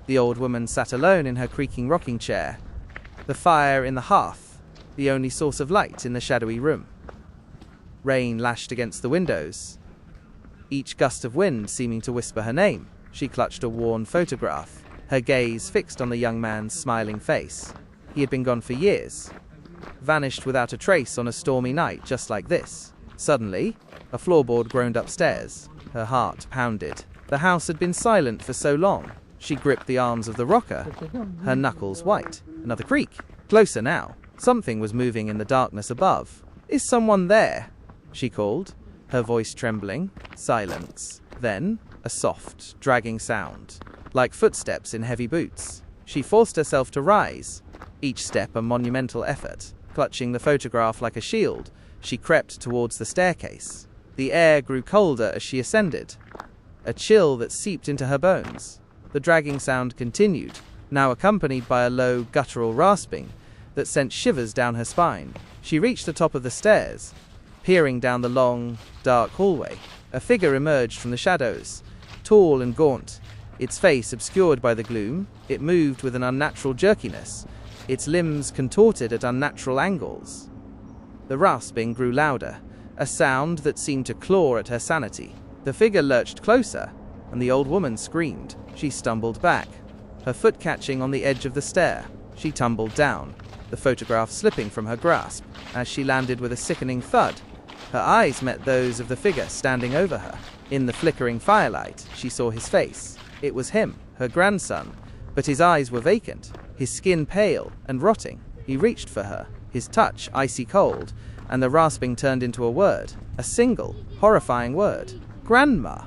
The old woman sat alone in her creaking rocking chair, the fire in the hearth, the only source of light in the shadowy room. Rain lashed against the windows, each gust of wind seeming to whisper her name. She clutched a worn photograph, her gaze fixed on the young man's smiling face. He had been gone for years, vanished without a trace on a stormy night just like this. Suddenly, a floorboard groaned upstairs. Her heart pounded. The house had been silent for so long. She gripped the arms of the rocker, her knuckles white. Another creak. Closer now. Something was moving in the darkness above. "Is someone there?" she called, her voice trembling. Silence. Then, a soft, dragging sound, like footsteps in heavy boots. She forced herself to rise, each step a monumental effort. Clutching the photograph like a shield, she crept towards the staircase. The air grew colder as she ascended, a chill that seeped into her bones. The dragging sound continued, now accompanied by a low, guttural rasping that sent shivers down her spine. She reached the top of the stairs, peering down the long, dark hallway. A figure emerged from the shadows, tall and gaunt, its face obscured by the gloom. It moved with an unnatural jerkiness, its limbs contorted at unnatural angles. The rasping grew louder, a sound that seemed to claw at her sanity. The figure lurched closer, and the old woman screamed. She stumbled back, her foot catching on the edge of the stair. She tumbled down, the photograph slipping from her grasp. As she landed with a sickening thud, her eyes met those of the figure standing over her. In the flickering firelight, she saw his face. It was him, her grandson, but his eyes were vacant, his skin pale and rotting. He reached for her, his touch icy cold, and the rasping turned into a word, a single, horrifying word. "Grandma!"